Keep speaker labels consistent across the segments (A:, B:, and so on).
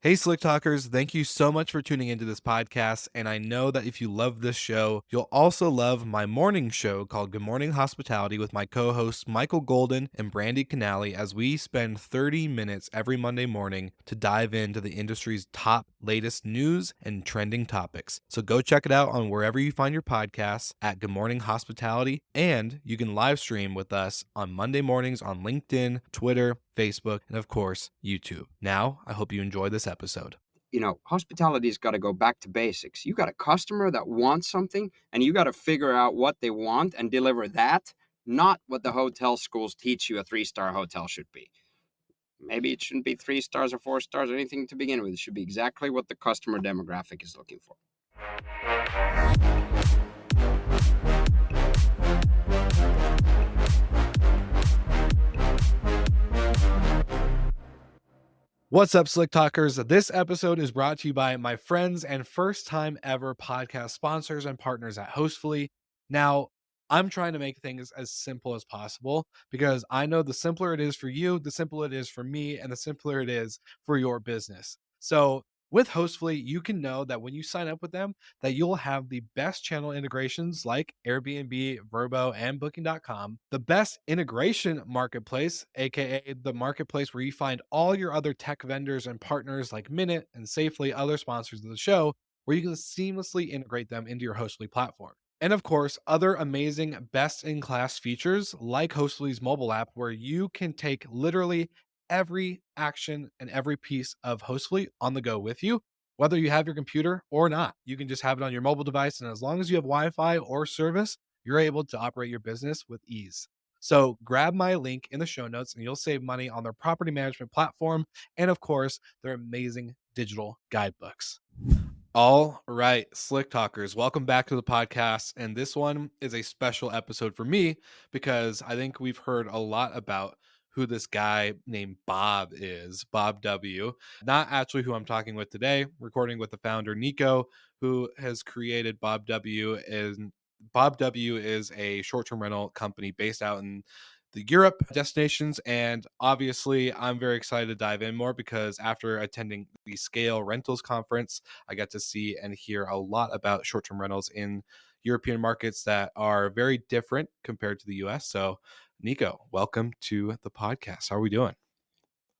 A: Hey, Slick Talkers, thank you so much for tuning into this podcast. And I know that if you love this show, you'll also love my morning show called Good Morning Hospitality with my co hosts Michael Golden and Brandy Canali, as we spend 30 minutes every Monday morning to dive into the industry's top latest news and trending topics. So go check it out on wherever you find your podcasts at Good Morning Hospitality. And you can live stream with us on Monday mornings on LinkedIn, Twitter, Facebook, and of course, YouTube. Now, I hope you enjoy this episode.
B: Hospitality's got to go back to basics. You got a customer that wants something, and you got to figure out what they want and deliver that, not what the hotel schools teach you a 3-star hotel should be. Maybe it shouldn't be 3 stars or 4 stars or anything to begin with. It should be exactly what the customer demographic is looking for.
A: What's up, Slick Talkers? This episode is brought to you by my friends and first time ever podcast sponsors and partners at Hostfully. Now, I'm trying to make things as simple as possible because I know the simpler it is for you, the simpler it is for me, and the simpler it is for your business. So, with Hostfully, you can know that when you sign up with them, that you'll have the best channel integrations like Airbnb, Vrbo, and Booking.com, the best integration marketplace, aka the marketplace where you find all your other tech vendors and partners like Minute and Safely, other sponsors of the show, where you can seamlessly integrate them into your Hostfully platform. And of course, other amazing best in class features like Hostfully's mobile app, where you can take literally every action and every piece of Hostfully on the go with you, whether you have your computer or not. You can just have it on your mobile device. And as long as you have Wi Fi or service, you're able to operate your business with ease. So grab my link in the show notes and you'll save money on their property management platform and, of course, their amazing digital guidebooks. All right, Slick Talkers, welcome back to the podcast. And this one is a special episode for me because I think we've heard a lot about who this guy named Bob is, Bob W. Not actually who I'm talking with today, recording with the founder, Niko, who has created Bob W. And Bob W. is a short term rental company based out in the Europe destinations. And obviously, I'm very excited to dive in more because after attending the Scale Rentals Conference, I got to see and hear a lot about short term rentals in European markets that are very different compared to the US. So, Niko, welcome to the podcast. How are we doing?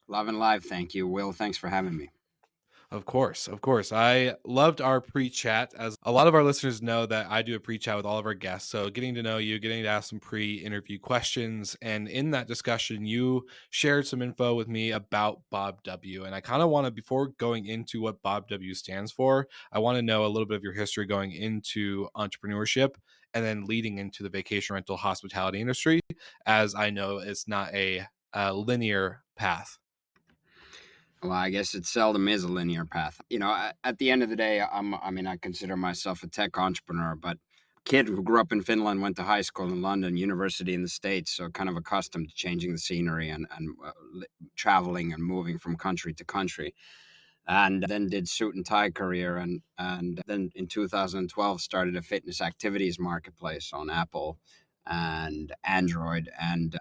B: Love and live, thank you, Will. Thanks for having me.
A: Of course, of course. I loved our pre-chat, as a lot of our listeners know that I do a pre-chat with all of our guests. So getting to know you, getting to ask some pre-interview questions, and in that discussion, you shared some info with me about Bob W. And I kind of want to, before going into what Bob W stands for, I want to know a little bit of your history going into entrepreneurship and then leading into the vacation rental hospitality industry, as I know it's not a linear path.
B: Well, I guess it seldom is a linear path. At the end of the day, I consider myself a tech entrepreneur, but kid who grew up in Finland, went to high school in London, university in the States, so kind of accustomed to changing the scenery and traveling and moving from country to country. And then did suit and tie career, and then in 2012 started a fitness activities marketplace on Apple and Android and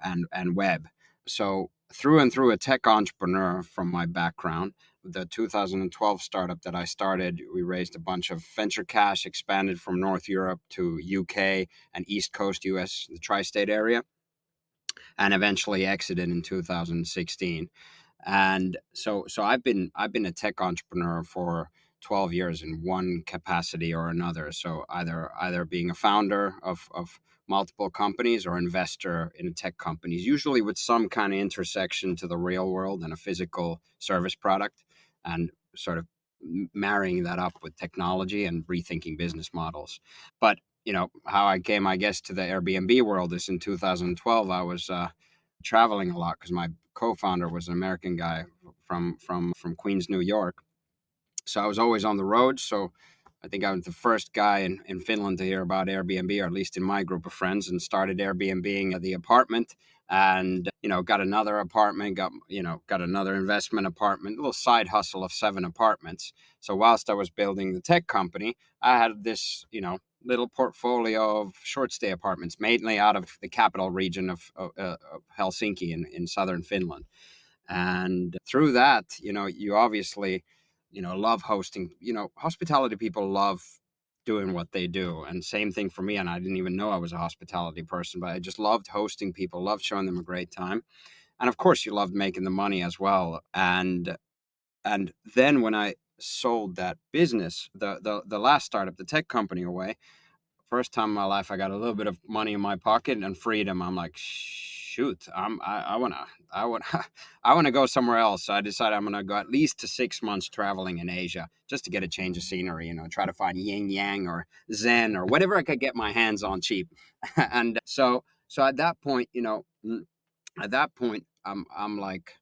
B: web. So through and through a tech entrepreneur from my background. The 2012 startup that I started, we raised a bunch of venture cash, expanded from North Europe to UK and East Coast US, the tri-state area, and eventually exited in 2016. And so I've been a tech entrepreneur for 12 years in one capacity or another. So either being a founder of multiple companies or investor in tech companies, usually with some kind of intersection to the real world and a physical service product, and sort of marrying that up with technology and rethinking business models. But how I came, I guess, to the Airbnb world is in 2012. I was traveling a lot because my co-founder was an American guy from Queens, New York. So I was always on the road. So I think I was the first guy in Finland to hear about Airbnb, or at least in my group of friends, and started Airbnb at the apartment. And got another apartment, got another investment apartment, a little side hustle of 7 apartments. So whilst I was building the tech company, I had this little portfolio of short stay apartments, mainly out of the capital region of Helsinki in southern Finland. And through that, you obviously love hosting. Hospitality people love doing what they do. And same thing for me. And I didn't even know I was a hospitality person, but I just loved hosting people, loved showing them a great time. And of course, you loved making the money as well. And then when I sold that business, the last startup, the tech company away, first time in my life I got a little bit of money in my pocket and freedom. I'm like, shoot, I wanna, I want, I want to go somewhere else. So I decided I'm gonna go at least to 6 months traveling in Asia just to get a change of scenery. Try to find yin yang or zen or whatever I could get my hands on cheap. And so at that point, I'm like,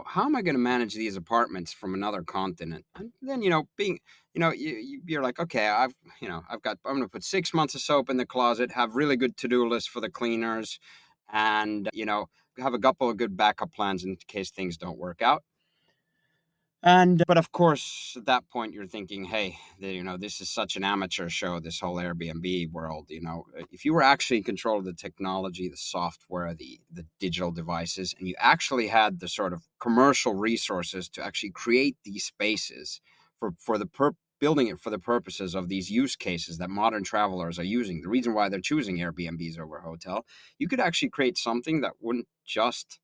B: how am I going to manage these apartments from another continent? And then, being, you're like, okay, I'm going to put 6 months of soap in the closet, have really good to-do lists for the cleaners, and, have a couple of good backup plans in case things don't work out. And but of course, at that point, you're thinking, hey, this is such an amateur show, this whole Airbnb world. If you were actually in control of the technology, the software, the digital devices, and you actually had the sort of commercial resources to actually create these spaces for building it for the purposes of these use cases that modern travelers are using, the reason why they're choosing Airbnbs over hotel, you could actually create something that wouldn't just,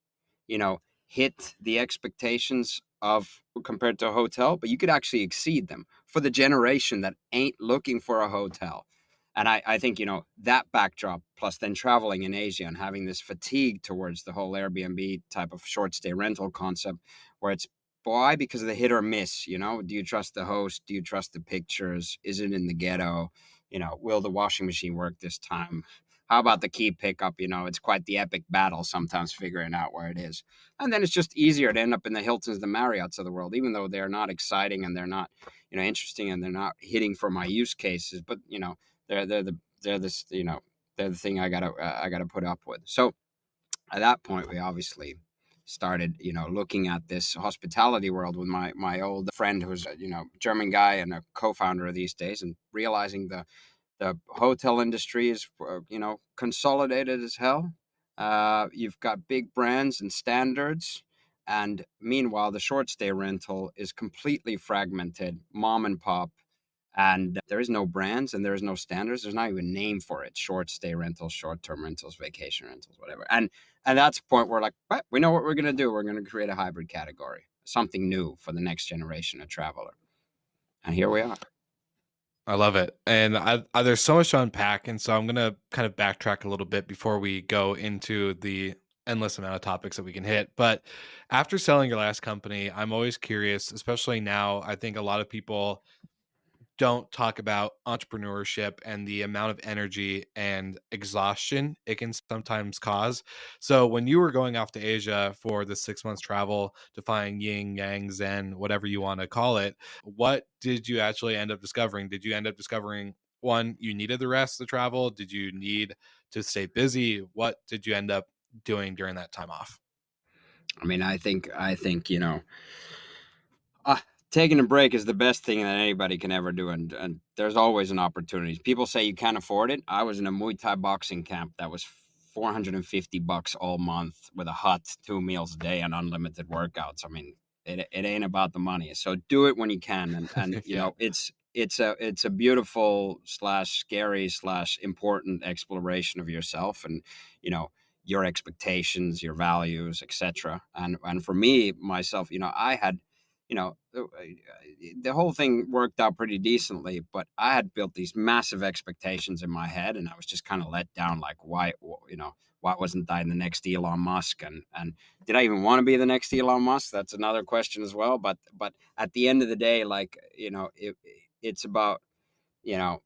B: you know, hit the expectations of compared to a hotel, but you could actually exceed them for the generation that ain't looking for a hotel. And I think, that backdrop, plus then traveling in Asia and having this fatigue towards the whole Airbnb type of short stay rental concept, where it's why? Because of the hit or miss, do you trust the host? Do you trust the pictures? Is it in the ghetto? Will the washing machine work this time? How about the key pickup? It's quite the epic battle sometimes figuring out where it is. And then it's just easier to end up in the Hiltons, the Marriotts of the world, even though they're not exciting and they're not, interesting and they're not hitting for my use cases. But they're this, they're the thing I gotta put up with. So at that point, we obviously started, looking at this hospitality world with my old friend who's a, German guy and a co-founder of these days, and realizing the hotel industry is consolidated as hell. You've got big brands and standards, and meanwhile the short stay rental is completely fragmented, mom and pop, and there is no brands and there is no standards. There's not even a name for it: short stay rentals, short term rentals, vacation rentals, whatever. And that's the point where, like, right, we know what we're going to do. We're going to create a hybrid category, something new for the next generation of traveler, and here we are.
A: I love it. And there's so much to unpack. And so I'm going to kind of backtrack a little bit before we go into the endless amount of topics that we can hit. But after selling your last company, I'm always curious, especially now. I think a lot of people don't talk about entrepreneurship and the amount of energy and exhaustion it can sometimes cause. So when you were going off to Asia for the 6 months travel to find yin, yang, zen, whatever you want to call it, what did you actually end up discovering? Did you end up discovering one, you needed the rest of the travel? Did you need to stay busy? What did you end up doing during that time off?
B: I mean, I think Uh, taking a break is the best thing that anybody can ever do, and there's always an opportunity. People say you can't afford it. I was in a Muay Thai boxing camp that was $450 all month with a hut, 2 meals a day, and unlimited workouts. I mean, it ain't about the money. So do it when you can, and
A: Yeah.
B: it's a beautiful slash scary slash important exploration of yourself, and you know your expectations, your values, etc. And for me myself, I had the whole thing worked out pretty decently, but I had built these massive expectations in my head, and I was just kind of let down. Like, why wasn't I the next Elon Musk? And did I even want to be the next Elon Musk? That's another question as well. But at the end of the day, like, it's about you know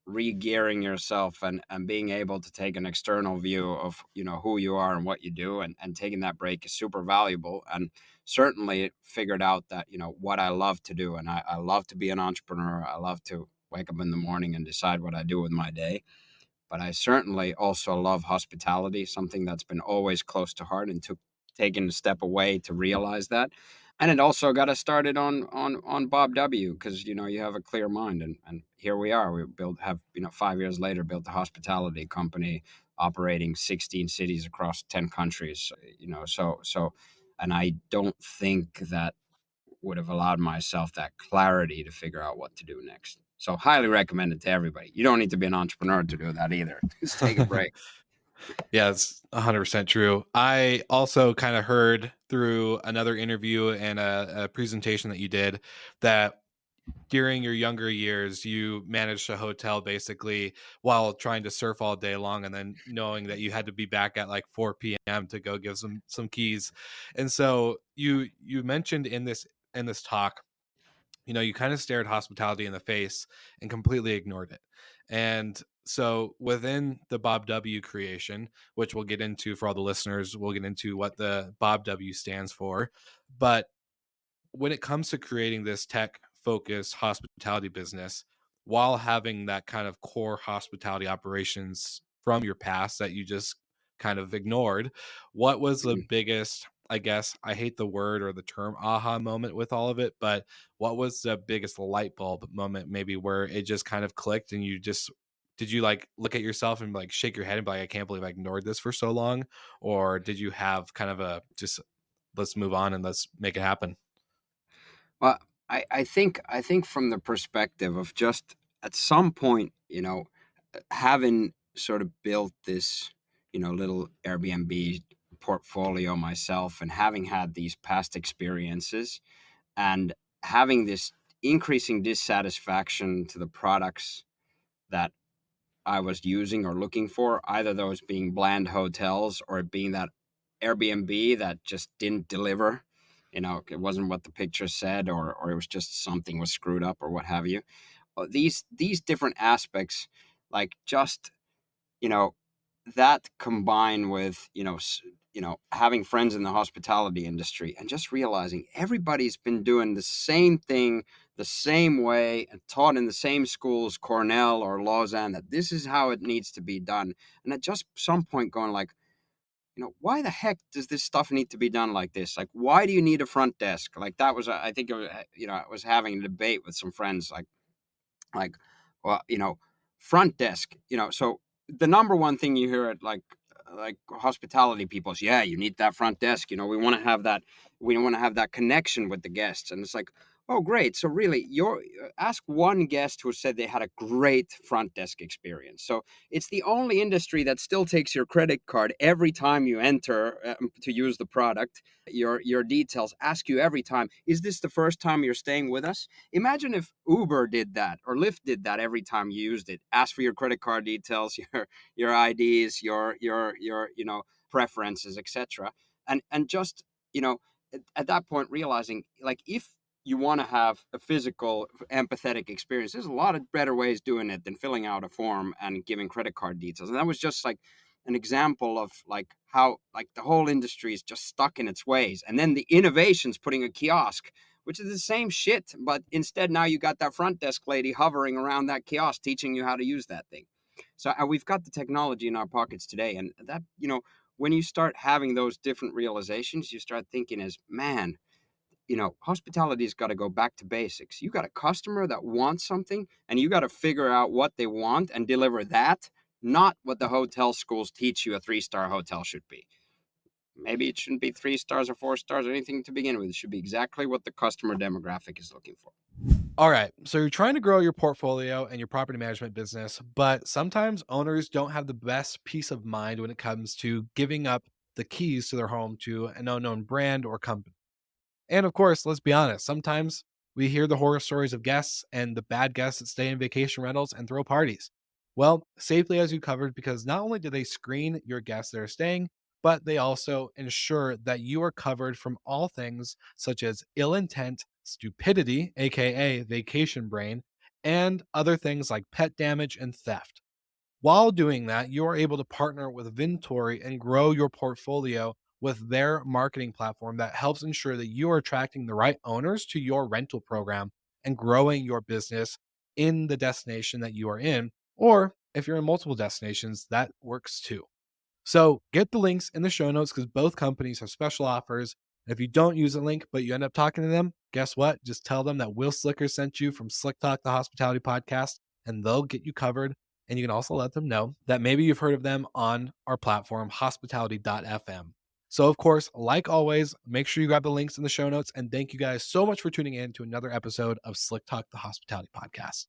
B: re-gearing yourself and being able to take an external view of who you are and what you do, and taking that break is super valuable. And certainly figured out that what I love to do, and I love to be an entrepreneur. I love to wake up in the morning and decide what I do with my day, but I certainly also love hospitality, something that's been always close to heart, and took taking a step away to realize that. And it also got us started on Bob W, because you have a clear mind, and here we are. We built have 5 years later built a hospitality company operating 16 cities across 10 countries. And I don't think that would have allowed myself that clarity to figure out what to do next. So highly recommend it to everybody. You don't need to be an entrepreneur to do that either. Just take a break.
A: Yeah, it's 100% true. I also kind of heard through another interview and a presentation that you did that during your younger years, you managed a hotel basically while trying to surf all day long, and then knowing that you had to be back at like 4 p.m. to go give some keys. And so you mentioned in this talk, you kind of stared hospitality in the face and completely ignored it. And so within the Bob W creation, which we'll get into for all the listeners, we'll get into what the Bob W stands for. But when it comes to creating this tech focused hospitality business while having that kind of core hospitality operations from your past that you just kind of ignored, what was the
B: Mhm.
A: biggest, I guess, I hate the word or the term aha moment with all of it, but what was the biggest light bulb moment maybe where it just kind of clicked and you just did you like look at yourself and like shake your head and be like, I can't believe I ignored this for so long? Or did you have kind of a just let's move on and let's make it happen?
B: Well, I think from the perspective of just at some point, having sort of built this, little Airbnb portfolio myself and having had these past experiences and having this increasing dissatisfaction to the products that I was using or looking for, either those being bland hotels or it being that Airbnb that just didn't deliver. It wasn't what the picture said, or it was just something was screwed up or what have you. These different aspects, like just you know that combined with having friends in the hospitality industry and just realizing everybody's been doing the same thing the same way and taught in the same schools, Cornell or Lausanne, that this is how it needs to be done. And at just some point going like, why the heck does this stuff need to be done like this? Like, why do you need a front desk? Like that was, I think, I was having a debate with some friends, like well, front desk, so the number one thing you hear at like hospitality people is, yeah, you need that front desk. We want to have that connection with the guests. And it's like, oh great, so really you're ask one guest who said they had a great front desk experience. So it's the only industry that still takes your credit card every time you enter to use the product. Your details ask you every time, is this the first time you're staying with us? Imagine if Uber did that or Lyft did that every time you used it. Ask for your credit card details, your IDs, your preferences, etc. And just at that point realizing, like, if you want to have a physical empathetic experience, there's a lot of better ways doing it than filling out a form and giving credit card details. And that was just like an example of like how like the whole industry is just stuck in its ways. And then the innovations putting a kiosk, which is the same shit, but instead now you got that front desk lady hovering around that kiosk teaching you how to use that thing. So we've got the technology in our pockets today, and that when you start having those different realizations, you start thinking as, man, hospitality's got to go back to basics. You got a customer that wants something, and you got to figure out what they want and deliver that, not what the hotel schools teach you a 3-star hotel should be. Maybe it shouldn't be 3 stars or 4 stars or anything to begin with. It should be exactly what the customer demographic is looking for.
A: All right. So you're trying to grow your portfolio and your property management business, but sometimes owners don't have the best peace of mind when it comes to giving up the keys to their home to an unknown brand or company. And of course, let's be honest, sometimes we hear the horror stories of guests and the bad guests that stay in vacation rentals and throw parties. Well, Safely has you covered because not only do they screen your guests that are staying, but they also ensure that you are covered from all things such as ill intent, stupidity, aka vacation brain, and other things like pet damage and theft. While doing that, you are able to partner with Vintory and grow your portfolio with their marketing platform that helps ensure that you are attracting the right owners to your rental program and growing your business in the destination that you are in. Or if you're in multiple destinations, that works too. So get the links in the show notes because both companies have special offers. And if you don't use a link, but you end up talking to them, guess what? Just tell them that Will Slicker sent you from Slick Talk, the hospitality podcast, and they'll get you covered. And you can also let them know that maybe you've heard of them on our platform, hospitality.fm. So, of course, like always, make sure you grab the links in the show notes. And thank you guys so much for tuning in to another episode of Slick Talk, the Hospitality Podcast.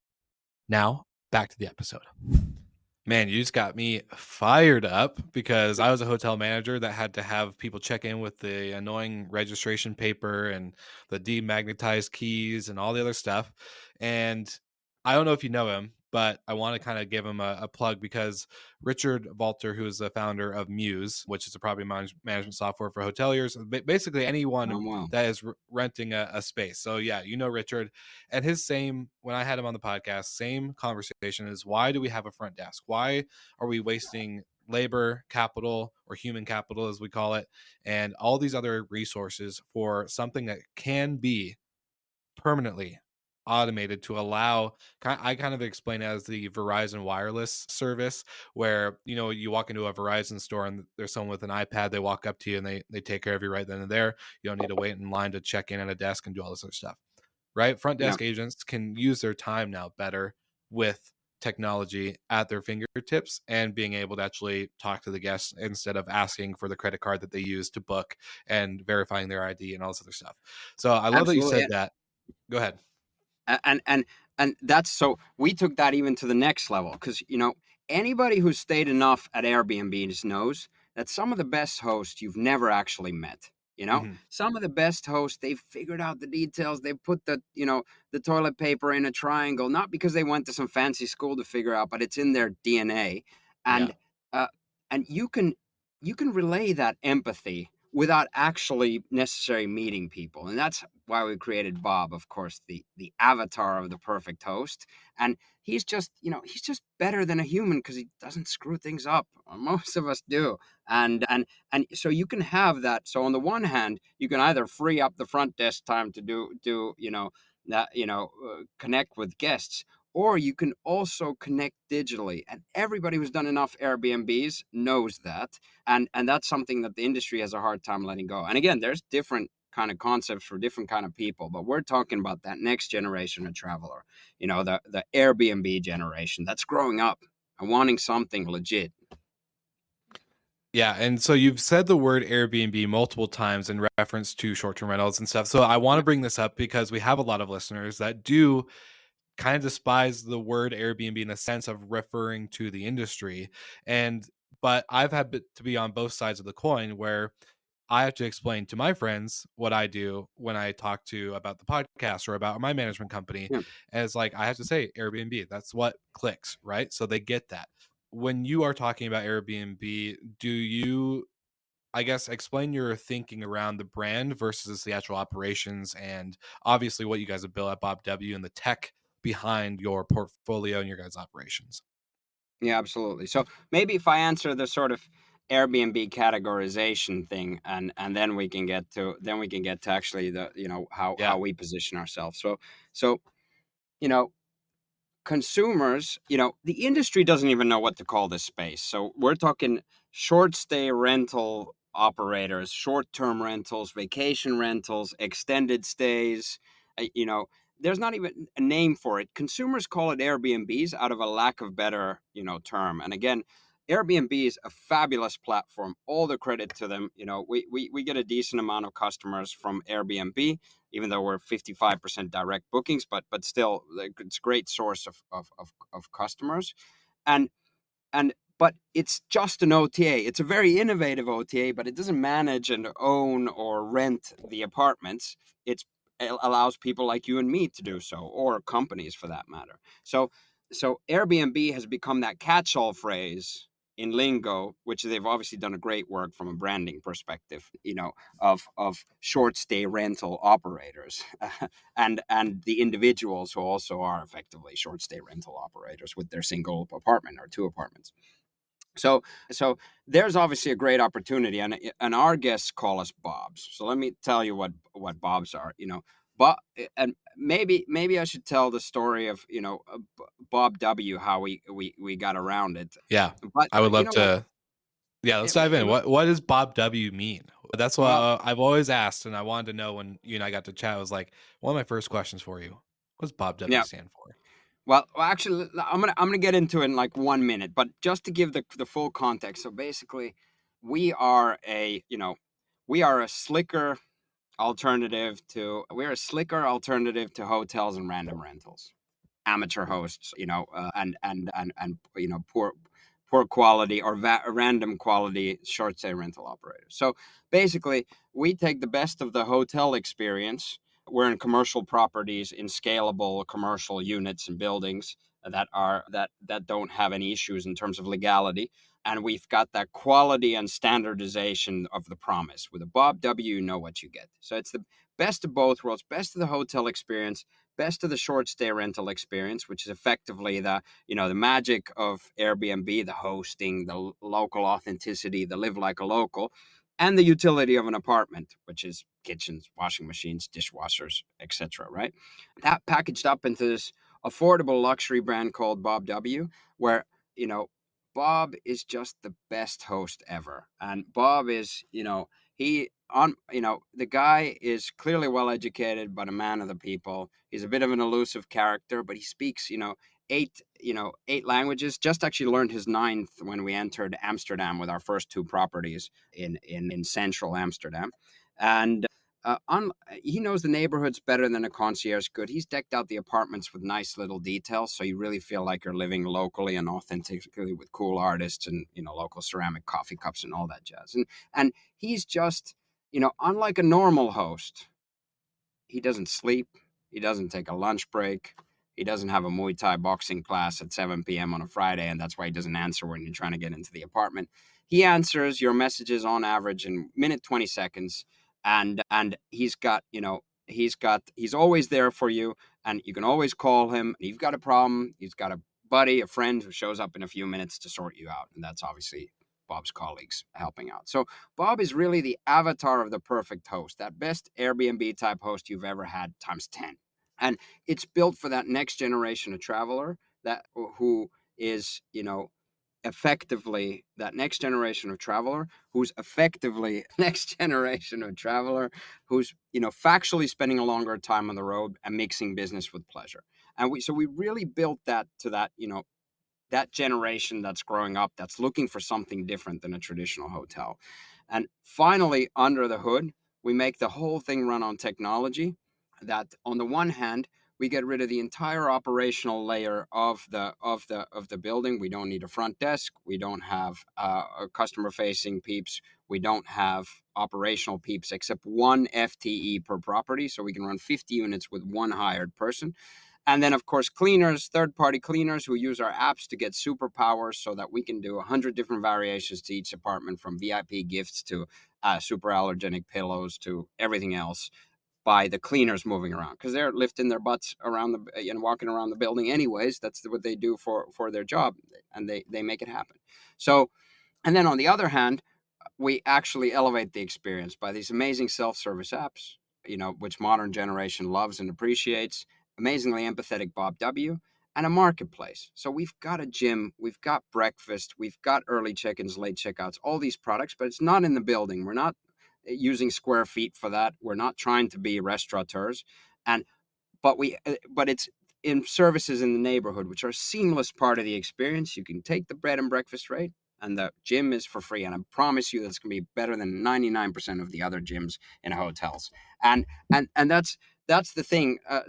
A: Now, back to the episode. Man, you just got me fired up because I was a hotel manager that had to have people check in with the annoying registration paper and the demagnetized keys and all the other stuff. And I don't know if you know him, but I want to kind of give him a plug because Richard Valter, who is the founder of Muse, which is a property management software for hoteliers, basically anyone
B: Well,
A: that is renting a space. So, yeah, you know Richard. And his same, when I had him on the podcast, same conversation is, why do we have a front desk? Why are we wasting labor capital, or human capital as we call it, and all these other resources for something that can be permanently automated to allow, I kind of explain it as the Verizon wireless service, where you walk into a Verizon store and there's someone with an iPad, they walk up to you and they take care of you right then and there. You don't need to wait in line to check in at a desk and do all this other stuff, right? Front
B: yeah,
A: desk agents can use their time now better with technology at their fingertips and being able to actually talk to the guests instead of asking for the credit card that they use to book and verifying their ID and all this other stuff. So I love that you
B: absolutely.
A: said that. Go ahead.
B: And that's, so we took that even to the next level, because anybody who's stayed enough at Airbnb just knows that some of the best hosts you've never actually met.
A: Hmm.
B: Some of the best hosts, they've figured out the details. They put the toilet paper in a triangle, not because they went to some fancy school to figure out, but it's in their DNA.
A: Yeah.
B: And uh, and you can relay that empathy without actually necessarily meeting people. And that's why we created Bob, of course, the avatar of the perfect host. And he's just better than a human because he doesn't screw things up. Most of us do. And so you can have that. So on the one hand, you can either free up the front desk time to do that, connect with guests, or you can also connect digitally. And everybody who's done enough Airbnbs knows that. And that's something that the industry has a hard time letting go. And again, there's different kind of concepts for different kind of people, but we're talking about that next generation of traveler, the Airbnb generation that's growing up and wanting something legit.
A: Yeah, and so you've said the word Airbnb multiple times in reference to short-term rentals and stuff. So I want to
B: Yeah,
A: bring this up because we have a lot of listeners that do kind of despise the word Airbnb in the sense of referring to the industry. And but I've had to be on both sides of the coin where I have to explain to my friends what I do when I talk to about the podcast or about my management company.
B: yeah.
A: And it's like I have to say Airbnb. That's what clicks, right? So they get that. When you are talking about Airbnb, do you, I guess, explain your thinking around the brand versus the actual operations and obviously what you guys have built at Bob W and the tech behind your portfolio and your guys' operations?
B: Yeah, absolutely. So maybe if I answer the sort of Airbnb categorization thing, and then we can get to actually the
A: Yeah.
B: how we position ourselves. So you know consumers, the industry doesn't even know what to call this space. So we're talking short stay rental operators, short term rentals, vacation rentals, extended stays. uh, You know, there's not even a name for it. Consumers call it Airbnbs out of a lack of better, term. And again, Airbnb is a fabulous platform. All the credit to them. We get a decent amount of customers from Airbnb, even though we're 55% direct bookings, but still, like, it's a great source of customers. And but it's just an OTA. It's a very innovative OTA, but it doesn't manage and own or rent the apartments. It allows people like you and me to do so, or companies for that matter. So Airbnb has become that catch-all phrase in lingo, which they've obviously done a great work from a branding perspective, of short stay rental operators, and the individuals who also are effectively short stay rental operators with their single apartment or two apartments. So so there's obviously a great opportunity, and our guests call us Bobs. So let me tell you what Bobs are. But and maybe I should tell the story of Bob W, how we got around it.
A: Yeah.
B: But
A: I would
B: you
A: love
B: know what?
A: to. Yeah, let's
B: It,
A: dive in.
B: it,
A: What does Bob W mean? That's what
B: well,
A: I've always asked, and I wanted to know when you and I got to chat. I was like, one of my first questions for you. What does Bob W
B: yeah.
A: stand for?
B: Well, actually, I'm gonna get into it in like 1 minute, but just to give the full context. So basically, we are a we are a slicker alternative to hotels and random rentals. Amateur hosts, and poor quality or random quality short stay rental operators. So basically, we take the best of the hotel experience. We're in commercial properties in scalable commercial units and buildings that don't have any issues in terms of legality. And we've got that quality and standardization of the promise. With a Bob W, you know what you get. So it's the best of both worlds, best of the hotel experience, best of the short stay rental experience, which is effectively the magic of Airbnb, the hosting, the local authenticity, the live like a local, and the utility of an apartment, which is kitchens, washing machines, dishwashers, etc. Right? That packaged up into this affordable luxury brand called Bob W, where you know Bob is just the best host ever. And Bob is, the guy is clearly well educated, but a man of the people. He's a bit of an elusive character, but he speaks, eight languages. Just actually learned his ninth when we entered Amsterdam with our first two properties in central Amsterdam. And he knows the neighborhoods better than a concierge could. He's decked out the apartments with nice little details, so you really feel like you're living locally and authentically with cool artists and local ceramic coffee cups and all that jazz. And he's just unlike a normal host. He doesn't sleep. He doesn't take a lunch break. He doesn't have a Muay Thai boxing class at 7 p.m. on a Friday, and that's why he doesn't answer when you're trying to get into the apartment. He answers your messages on average in minute 20 seconds, and he's always there for you, and you can always call him. You've got a problem. He's got a buddy, a friend who shows up in a few minutes to sort you out, and that's obviously Bob's colleagues helping out. So Bob is really the avatar of the perfect host, that best Airbnb type host you've ever had times 10. And it's built for that next generation of traveler that who is, effectively that next generation of traveler who's effectively next generation of traveler who's factually spending a longer time on the road and mixing business with pleasure. And we really built that to that generation that's growing up that's looking for something different than a traditional hotel. And finally, under the hood, we make the whole thing run on technology that on the one hand, we get rid of the entire operational layer of the building. We don't need a front desk. We don't have customer facing peeps. We don't have operational peeps except one FTE per property. So we can run 50 units with one hired person. And then, of course, cleaners, third-party cleaners who use our apps to get superpowers so that we can do 100 different variations to each apartment, from VIP gifts to super allergenic pillows to everything else, by the cleaners moving around because they're lifting their butts around walking around the building anyways. That's what they do for their job, and they make it happen. So, and then on the other hand, we actually elevate the experience by these amazing self-service apps, which modern generation loves and appreciates, amazingly empathetic Bob W, and a marketplace. So we've got a gym, we've got breakfast, we've got early check-ins, late checkouts, all these products, but it's not in the building. We're not using square feet for that. We're not trying to be restaurateurs. And but it's in services in the neighborhood, which are a seamless part of the experience. You can take the bread and breakfast rate, and the gym is for free. And I promise you, that's going to be better than 99% of the other gyms in hotels. And that's the thing. Uh,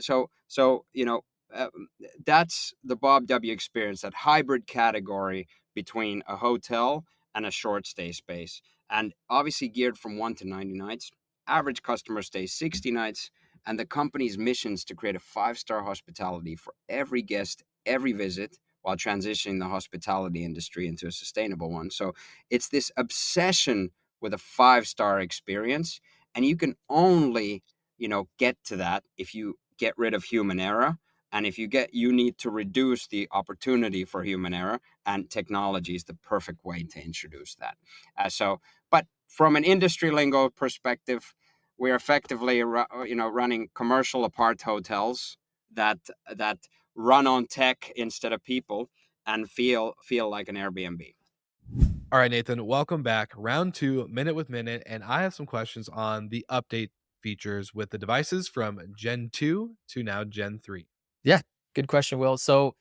B: that's the Bob W experience, that hybrid category between a hotel and a short stay space, and obviously geared from 1 to 90 nights. Average customer stays 60 nights, and the company's mission is to create a 5-star hospitality for every guest, every visit, while transitioning the hospitality industry into a sustainable one. So it's this obsession with a 5-star experience, and you can only, get to that if you get rid of human error. And you need to reduce the opportunity for human error, and technology is the perfect way to introduce that. But from an industry lingo perspective, we're effectively, running commercial apart hotels that run on tech instead of people and feel like an Airbnb.
A: All right, Nathan, welcome back. Round two, minute with minute. And I have some questions on the update features with the devices from Gen 2 to now Gen 3.
C: Yeah, good question, Will. So,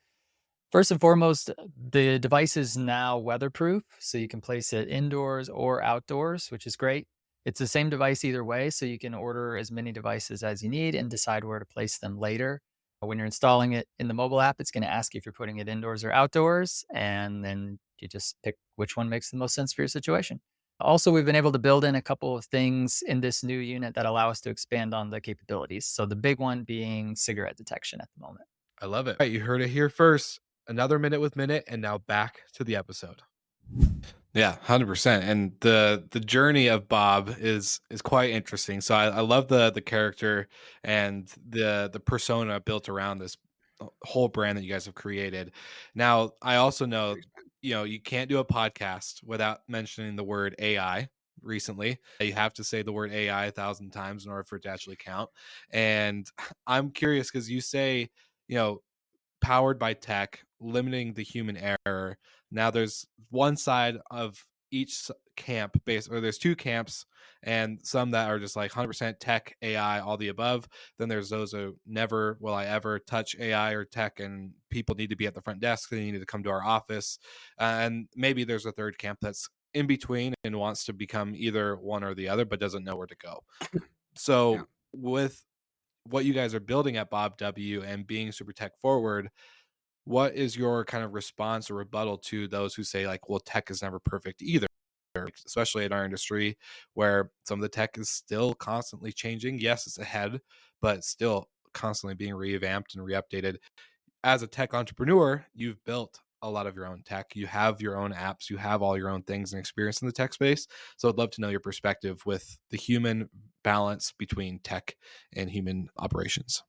C: first and foremost, the device is now weatherproof, so you can place it indoors or outdoors, which is great. It's the same device either way, so you can order as many devices as you need and decide where to place them later. When you're installing it in the mobile app, it's going to ask you if you're putting it indoors or outdoors, and then you just pick which one makes the most sense for your situation. Also, we've been able to build in a couple of things in this new unit that allow us to expand on the capabilities. So the big one being cigarette detection at the moment.
A: I love it. Right, you heard it here first. Another minute with Minute, and now back to the episode. Yeah, 100%. And the journey of Bob is quite interesting. So I love the character and the persona built around this whole brand that you guys have created. Now, I also know, you can't do a podcast without mentioning the word AI recently. You have to say the word AI 1,000 times in order for it to actually count. And I'm curious because you say, you know, powered by tech, limiting the human error. Now there's one side of each camp or there's two camps, and some that are just like 100% tech, AI, all the above. Then there's those who never will I ever touch AI or tech, and people need to be at the front desk. They need to come to our office. And maybe there's a third camp that's in between and wants to become either one or the other, but doesn't know where to go.
B: Yeah.
A: So with what you guys are building at Bob W and being super tech forward, what is your kind of response or rebuttal to those who say like, well, tech is never perfect either, especially in our industry where some of the tech is still constantly changing? Yes, it's ahead, but still constantly being revamped and reupdated. As a tech entrepreneur, you've built a lot of your own tech. You have your own apps, you have all your own things and experience in the tech space. So I'd love to know your perspective with the human balance between tech and human operations.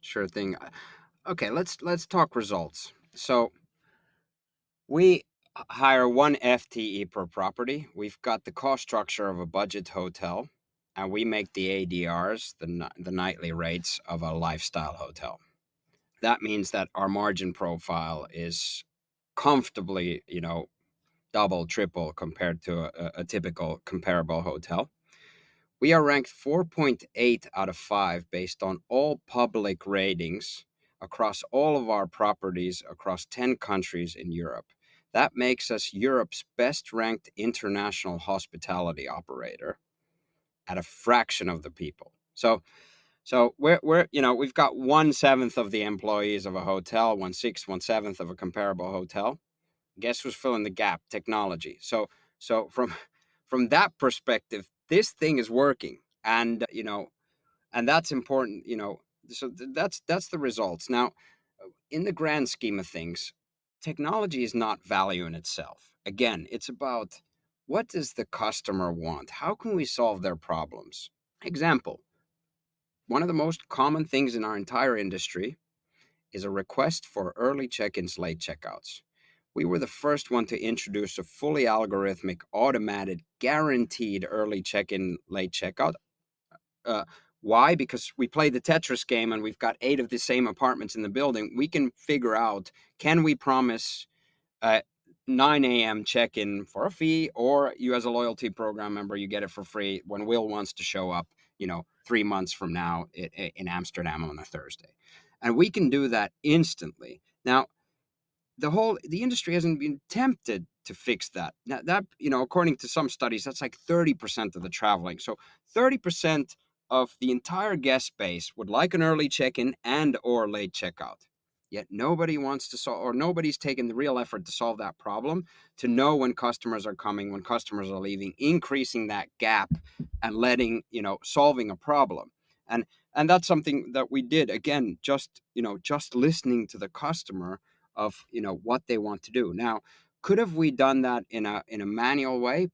B: Sure thing. Okay, let's talk results. So we hire one FTE per property. We've got the cost structure of a budget hotel, and we make the ADRs, the nightly rates of a lifestyle hotel. That means that our margin profile is comfortably, double, triple compared to a typical comparable hotel. We are ranked 4.8 out of 5 based on all public ratings across all of our properties across 10 countries in Europe. That makes us Europe's best ranked international hospitality operator at a fraction of the people. So we've got 1/7 of the employees of a hotel, 1/6, 1/7 of a comparable hotel. Guess who's filling the gap? Technology. So from that perspective, this thing is working, and that's important. So that's the results. Now, in the grand scheme of things, technology is not value in itself. Again, it's about what does the customer want? How can we solve their problems? Example: one of the most common things in our entire industry is a request for early check-ins, late checkouts. We were the first one to introduce a fully algorithmic, automated, guaranteed early check-in, late checkout. Uh, why? Because we play the Tetris game and we've got 8 of the same apartments in the building. We can figure out, can we promise 9 a.m. check-in for a fee, or you as a loyalty program member, you get it for free when Will wants to show up, 3 months from now in Amsterdam on a Thursday. And we can do that instantly. Now, the industry hasn't been tempted to fix that. Now, that, according to some studies, that's like 30% of the traveling. So 30% of the entire guest base would like an early check-in and or late checkout. Yet nobody wants to solve, or nobody's taken the real effort to solve that problem, to know when customers are coming, when customers are leaving, increasing that gap and solving a problem. And that's something that we did, again, just listening to the customer of what they want to do. Now, could have we done that in a manual way?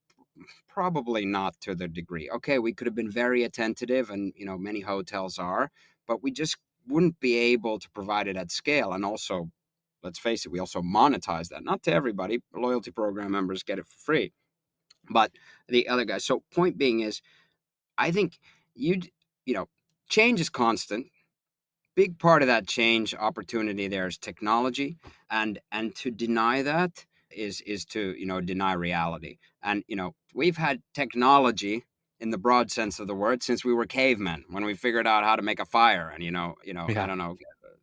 B: Probably not to the degree. Okay, we could have been very attentive, and many hotels are, but we just wouldn't be able to provide it at scale. And also, let's face it, we also monetize that. Not to everybody. Loyalty program members get it for free, but the other guys. So point being is, I think change is constant. Big part of that change opportunity there is technology, and to deny that is to deny reality. And we've had technology in the broad sense of the word since we were cavemen, when we figured out how to make a fire and I
A: Yeah.
B: don't know,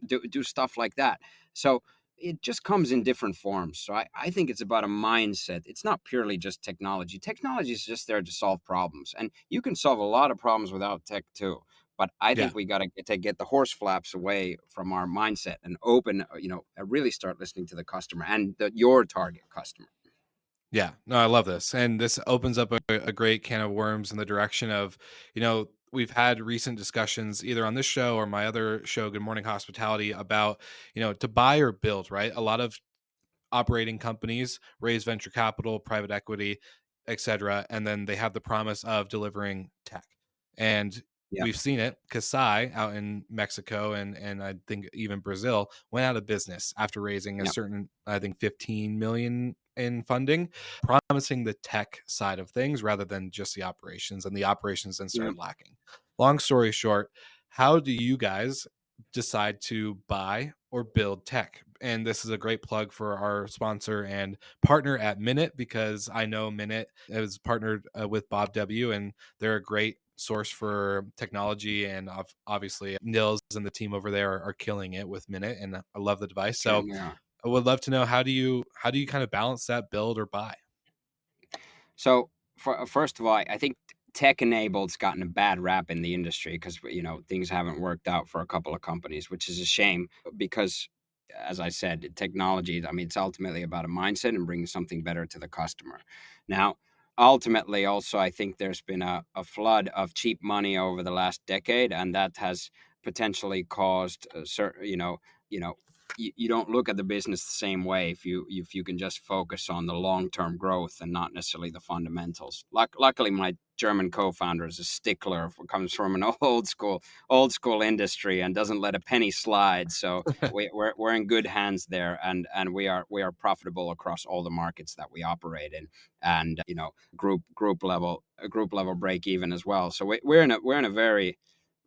B: do stuff like that. So it just comes in different forms. So I think it's about a mindset. It's not purely just technology. Technology is just there to solve problems, and you can solve a lot of problems without tech too. But I
A: Yeah.
B: think we got to get the horse flaps away from our mindset and open, really start listening to the customer and your target customer.
A: Yeah, no, I love this. And this opens up a great can of worms in the direction of, we've had recent discussions either on this show or my other show, Good Morning Hospitality, about, to buy or build, right? A lot of operating companies raise venture capital, private equity, etc., and then they have the promise of delivering tech. And
B: Yeah,
A: we've seen it. Kasai out in Mexico and I think even Brazil went out of business after raising a
B: yeah,
A: certain, I think, 15 million in funding, promising the tech side of things rather than just the operations, and the operations then
B: yeah.
A: started lacking. Long story short, how do you guys decide to buy or build tech? And this is a great plug for our sponsor and partner at Minute, because I know Minute is partnered with Bob W, and they're a great source for technology. And obviously, Nils and the team over there are killing it with Minute, and I love the device. So
B: Certainly are.
A: I would love to know, how do you kind of balance that build or buy?
B: So, first of all, I think tech enabled's gotten a bad rap in the industry because things haven't worked out for a couple of companies, which is a shame because, as I said, technology. I mean, it's ultimately about a mindset and bringing something better to the customer. Now, ultimately, also, I think there's been a flood of cheap money over the last decade, and that has potentially caused certain, you know, you don't look at the business the same way if you can just focus on the long-term growth and not necessarily the fundamentals. Luckily, my German co-founder is a stickler, comes from an old school industry and doesn't let a penny slide. So we're in good hands there, and we are profitable across all the markets that we operate in, and group level break even as well. So we're in a very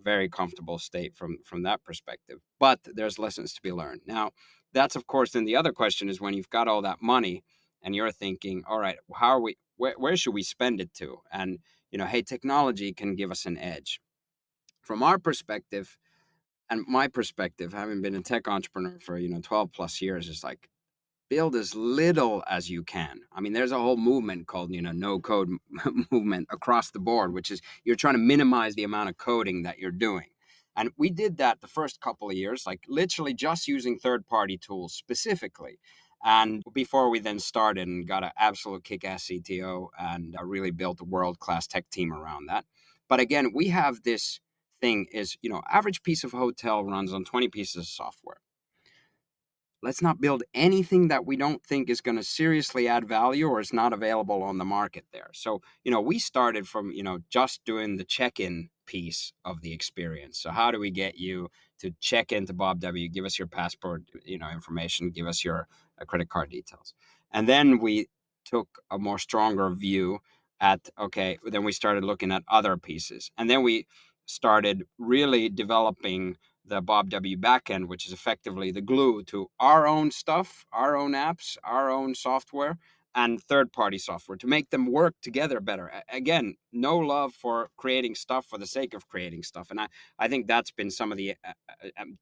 B: very comfortable state from that perspective. But there's lessons to be learned. Now, that's of course. Then the other question is when you've got all that money and you're thinking, all right, how are we? Where should we spend it to? And hey, technology can give us an edge. From our perspective and my perspective, having been a tech entrepreneur for 12 plus years, is like build as little as you can. I mean, there's a whole movement called, no code movement across the board, which is you're trying to minimize the amount of coding that you're doing. And we did that the first couple of years, like literally just using third party tools specifically. And before we then started and got an absolute kick ass CTO and really built a world class tech team around that. But again, we have this thing is, average piece of hotel runs on 20 pieces of software. Let's not build anything that we don't think is going to seriously add value or is not available on the market there. So, we started from, just doing the check-in piece of the experience. So how do we get you to check into Bob W, give us your passport, information, give us your credit card details. And then we took a more stronger view at, okay, then we started looking at other pieces. And then we started really developing the Bob W backend, which is effectively the glue to our own stuff, our own apps, our own software, and third-party software to make them work together better. Again, no love for creating stuff for the sake of creating stuff, and I think that's been some of the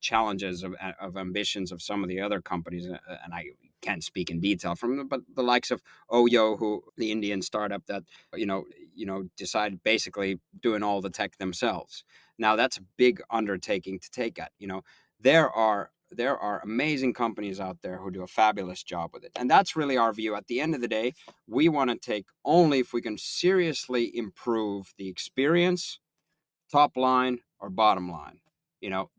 B: challenges of ambitions of some of the other companies, and I can't speak in detail from them, but the likes of Oyo, who the Indian startup that decided basically doing all the tech themselves. Now that's a big undertaking to take at. There are amazing companies out there who do a fabulous job with it. And that's really our view. At the end of the day, we want to take only if we can seriously improve the experience, top line or bottom line.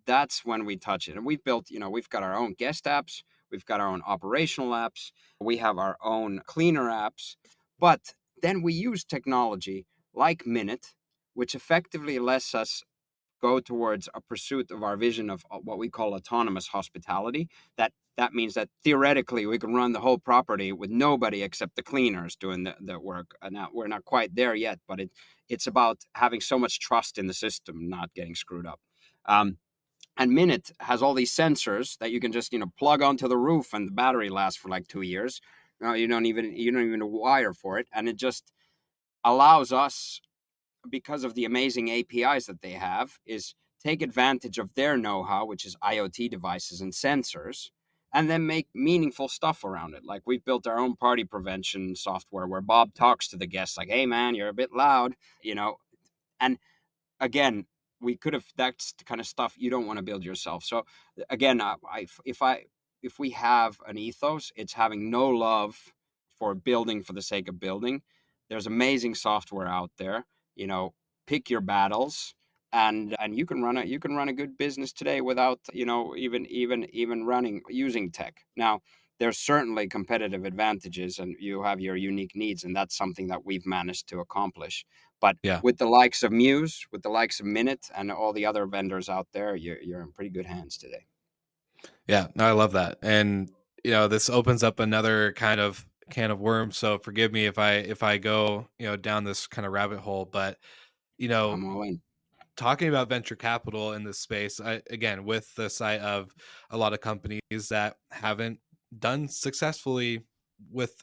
B: That's when we touch it. And we've got our own guest apps, we've got our own operational apps, we have our own cleaner apps, but then we use technology like Minute, which effectively lets us go towards a pursuit of our vision of what we call autonomous hospitality. That means that theoretically we can run the whole property with nobody except the cleaners doing the work. Now we're not quite there yet, but it's about having so much trust in the system not getting screwed up. And Minute has all these sensors that you can just plug onto the roof, and the battery lasts for like 2 years. You don't even wire for it, and it just allows us, because of the amazing APIs that they have, is take advantage of their know-how, which is IoT devices and sensors, and then make meaningful stuff around it. Like we've built our own party prevention software where Bob talks to the guests like, "Hey man, you're a bit loud," you know. And again, we could have, that's the kind of stuff you don't want to build yourself. So again, if we have an ethos, it's having no love for building for the sake of building. There's amazing software out there, you know, pick your battles, and you can run a good business today without, you know, even running using tech. Now, there's certainly competitive advantages and you have your unique needs, and that's something that we've managed to accomplish. But
A: Yeah.
B: with the likes of Muse, with the likes of Minute, and all the other vendors out there, you're in pretty good hands today.
A: Yeah, no, I love that. And this opens up another kind of can of worms. So forgive me if I go, down this kind of rabbit hole, but you know,
B: I'm all in.
A: talking about venture capital in this space, again, with the sight of a lot of companies that haven't done successfully with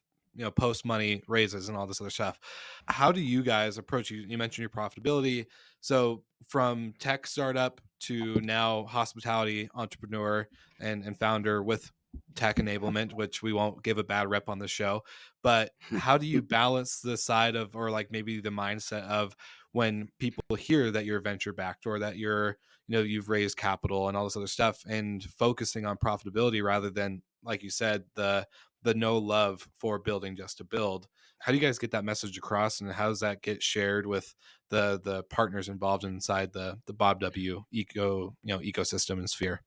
A: post money raises and all this other stuff. How do you guys approach? You mentioned your profitability, so from tech startup to now hospitality entrepreneur and founder with tech enablement, which we won't give a bad rep on the show, but how do you balance the side of, or like maybe the mindset of, when people hear that you're venture backed or that you've raised capital and all this other stuff, and focusing on profitability rather than, like you said, the no love for building just to build? How do you guys get that message across, and how does that get shared with the partners involved inside the Bob W ecosystem and sphere?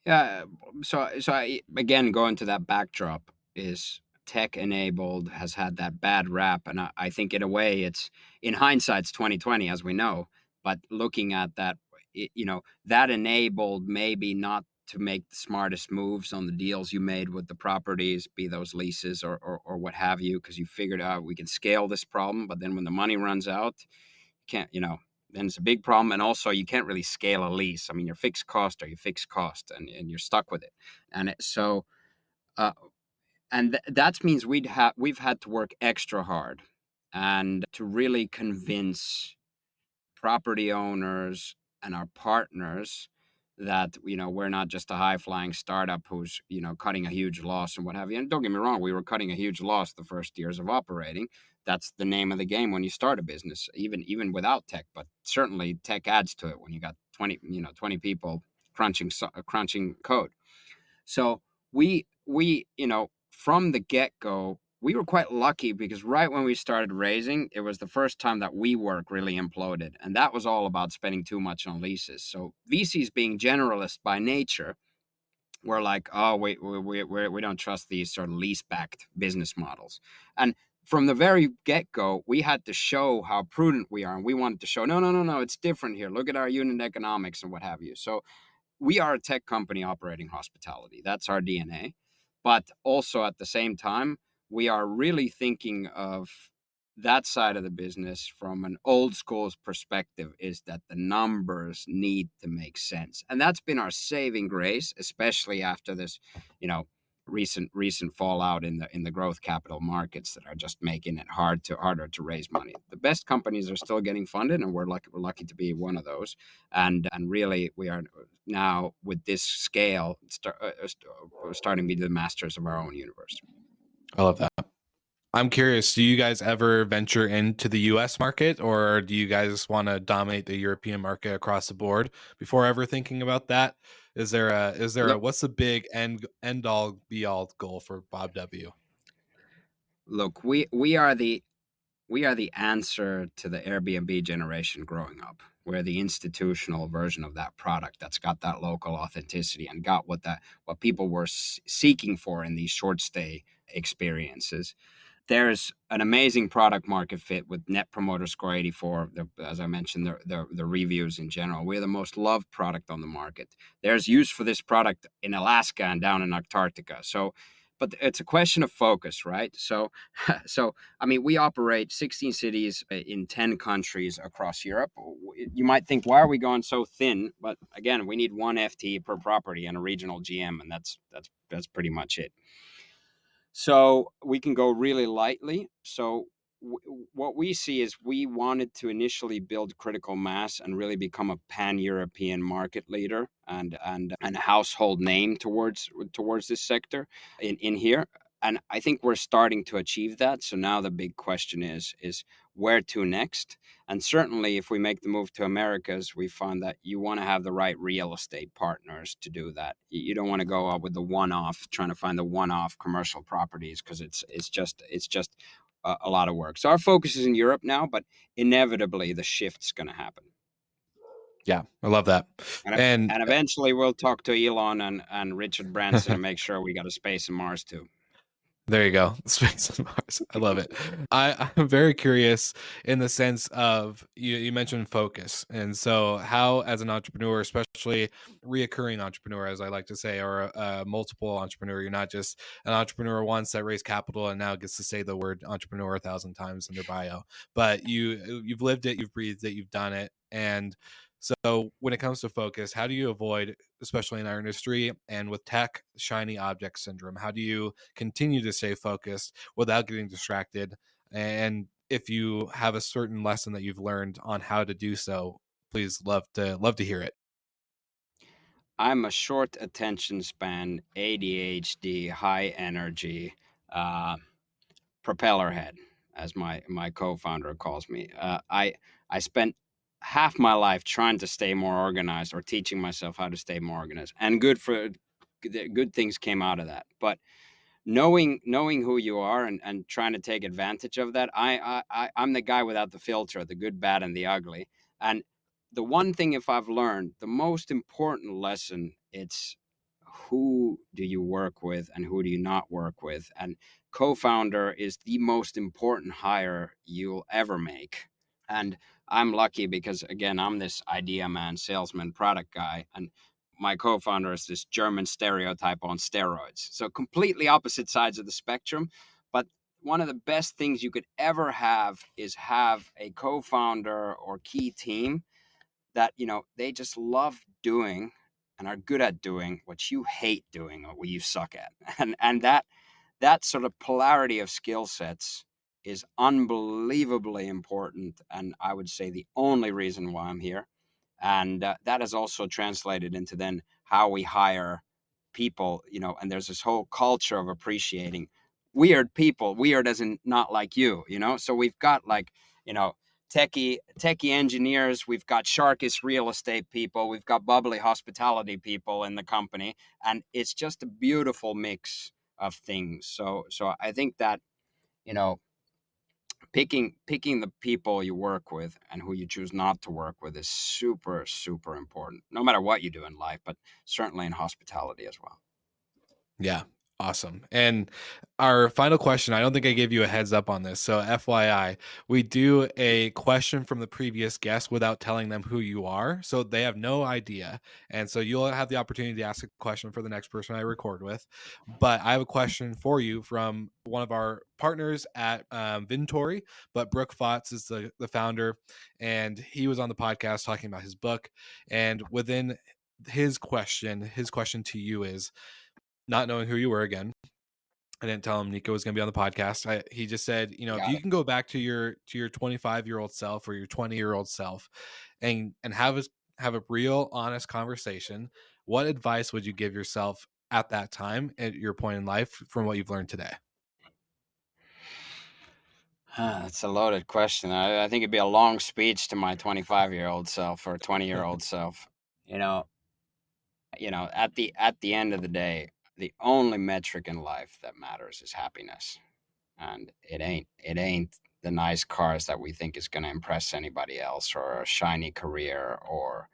B: Yeah. So again, going to that backdrop, is tech enabled has had that bad rap, and I think in a way it's, in hindsight, it's 2020, as we know. But looking at that, that enabled maybe not to make the smartest moves on the deals you made with the properties, be those leases or what have you, because you figured out we can scale this problem, but then when the money runs out, can't, then it's a big problem. And also, you can't really scale a lease. I mean, your fixed cost are your fixed cost, and you're stuck with it. And so, uh, that means we've had to work extra hard and to really convince property owners and our partners that, we're not just a high flying startup who's, cutting a huge loss and what have you. And don't get me wrong, we were cutting a huge loss the first years of operating. That's the name of the game when you start a business, even without tech. But certainly tech adds to it when you got 20 people crunching code. So from the get go, we were quite lucky, because right when we started raising, it was the first time that WeWork really imploded, and that was all about spending too much on leases. So VCs, being generalist by nature, were like, "Oh, we don't trust these sort of lease-backed business models." And from the very get-go, we had to show how prudent we are, and we wanted to show, no, no, no, no, it's different here. Look at our unit economics and what have you. So we are a tech company operating hospitality. That's our DNA. But also at the same time, we are really thinking of that side of the business from an old school's perspective, is that the numbers need to make sense. And that's been our saving grace, especially after this, you know, recent fallout in the growth capital markets that are just making it harder to raise money. The best companies are still getting funded, and we're lucky to be one of those. And really, we are now, with this scale, starting to be the masters of our own universe.
A: I love that. I'm curious, do you guys ever venture into the US market, or do you guys want to dominate the European market across the board before ever thinking about that? Is there a
B: Look,
A: what's the big end all be all goal for Bob W?
B: look, we are the answer to the Airbnb generation growing up. We're the institutional version of that product that's got that local authenticity and got what people were seeking for in these short stay experiences. There's an amazing product market fit with Net Promoter Score 84. As I mentioned, the reviews in general. We're the most loved product on the market. There's use for this product in Alaska and down in Antarctica. So, but it's a question of focus, right? So, so I mean, we operate 16 cities in 10 countries across Europe. You might think, why are we going so thin? But again, we need one FTE per property and a regional GM, and that's pretty much it. So we can go really lightly. So what we see is we wanted to initially build critical mass and really become a pan-European market leader and household name towards this sector in here. And I think we're starting to achieve that. So now the big question is where to next? And certainly if we make the move to Americas, we find that you want to have the right real estate partners to do that. You don't want to go out with the one-off, trying to find the one-off commercial properties, because it's just a lot of work. So our focus is in Europe now, but inevitably the shift's going to happen.
A: Yeah, I love that. And
B: And eventually we'll talk to Elon and Richard Branson and make sure we got a space in Mars too.
A: there you go. Space and Mars. I love it. I'm very curious in the sense of you mentioned focus. And so how as an entrepreneur, especially reoccurring entrepreneur, as I like to say, or a multiple entrepreneur, you're not just an entrepreneur once that raised capital and now gets to say the word entrepreneur 1,000 times in their bio, but you've lived it, you've breathed it, you've done it. And so when it comes to focus, how do you avoid, especially in our industry and with tech, shiny object syndrome? How do you continue to stay focused without getting distracted? And if you have a certain lesson that you've learned on how to do so, please love to hear it.
B: I'm a short attention span, ADHD, high energy, uh, propeller head, as my co-founder calls me. I spent half my life trying to stay more organized or teaching myself how to stay more organized, and good things came out of that. But knowing who you are and trying to take advantage of that, I'm the guy without the filter, the good, bad, and the ugly. And the one thing, if I've learned the most important lesson, it's who do you work with and who do you not work with. And co-founder is the most important hire you'll ever make. And I'm lucky because, again, I'm this idea man, salesman, product guy, and my co-founder is this German stereotype on steroids. So completely opposite sides of the spectrum. But one of the best things you could ever have is have a co-founder or key team that, they just love doing and are good at doing what you hate doing or what you suck at. And that sort of polarity of skill sets is unbelievably important, and I would say the only reason why I'm here. And that has also translated into then how we hire people, and there's this whole culture of appreciating weird people, weird as in not like you. So we've got, like, you know techie engineers, we've got sharkish real estate people, we've got bubbly hospitality people in the company, and it's just a beautiful mix of things. So I think that, you know picking the people you work with and who you choose not to work with is super, super important, no matter what you do in life, but certainly in hospitality as well.
A: Yeah. Awesome. And our final question, I don't think I gave you a heads up on this. So, FYI, we do a question from the previous guest without telling them who you are. So they have no idea. And so you'll have the opportunity to ask a question for the next person I record with. But I have a question for you from one of our partners at Vintori. But Brooke Fotz is the founder. And he was on the podcast talking about his book. And within his question to you is, not knowing who you were again. I didn't tell him Niko was going to be on the podcast. He just said, if
B: Got
A: you
B: it.
A: can go back to your 25-year-old self or your 20-year-old self, and have a real honest conversation, what advice would you give yourself at that time at your point in life from what you've learned today?
B: That's a loaded question. I think it'd be a long speech to my 25-year-old self or 20-year-old self. You know, at the end of the day, the only metric in life that matters is happiness, and it ain't the nice cars that we think is going to impress anybody else, or a shiny career, or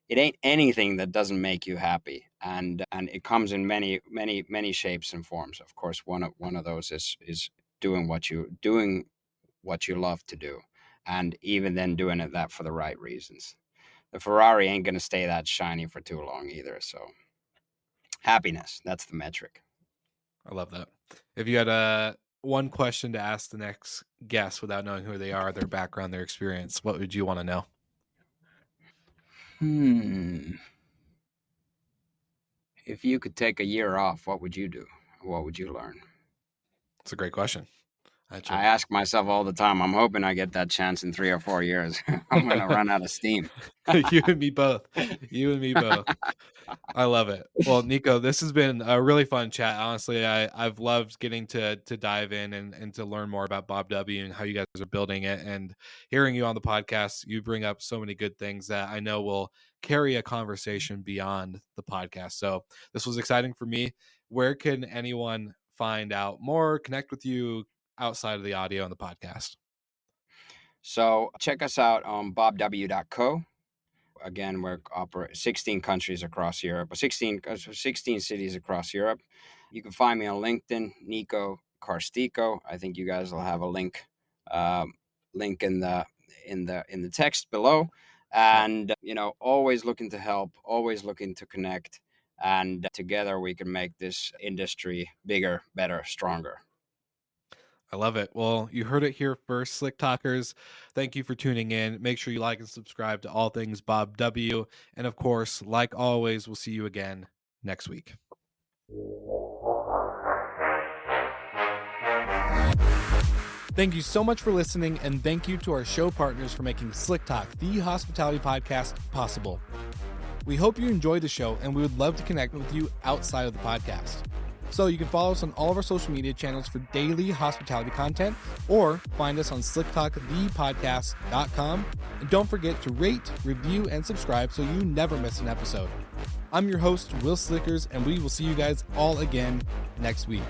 B: it ain't anything that doesn't make you happy. And it comes in many, many, many shapes and forms. Of course, one of those is doing what you love to do, and even then doing it that for the right reasons. The Ferrari ain't going to stay that shiny for too long either. So happiness, that's the metric.
A: I love that. If you had one question to ask the next guest without knowing who they are, their background, their experience, what would you want to know?
B: Hmm. If you could take a year off, what would you do? What would you learn?
A: It's a great question. Gotcha.
B: I ask myself all the time, I'm hoping I get that chance in 3 or 4 years. I'm gonna run out of steam.
A: You and me both. You and me both. I love it. Well, Nico, this has been a really fun chat. Honestly, I've loved getting to dive in and to learn more about Bob W and how you guys are building it. And hearing you on the podcast, you bring up so many good things that I know will carry a conversation beyond the podcast. So this was exciting for me. Where can anyone find out more, connect with you outside of the audio and the podcast?
B: So check us out on bobw.co. Again, we're operate 16 countries across Europe, 16 cities across Europe. You can find me on LinkedIn, Niko Karstikko. I think you guys will have a link in the text below. And always looking to help, always looking to connect, and together we can make this industry bigger, better, stronger.
A: I love it. Well, you heard it here first, Slick Talkers. Thank you for tuning in. Make sure you like and subscribe to all things Bob W. And of course, like always, we'll see you again next week. Thank you so much for listening, and thank you to our show partners for making Slick Talk, the hospitality podcast, possible. We hope you enjoyed the show, and we would love to connect with you outside of the podcast. So you can follow us on all of our social media channels for daily hospitality content, or find us on slicktalkthepodcast.com. And don't forget to rate, review, and subscribe so you never miss an episode. I'm your host, Will Slickers, and we will see you guys all again next week.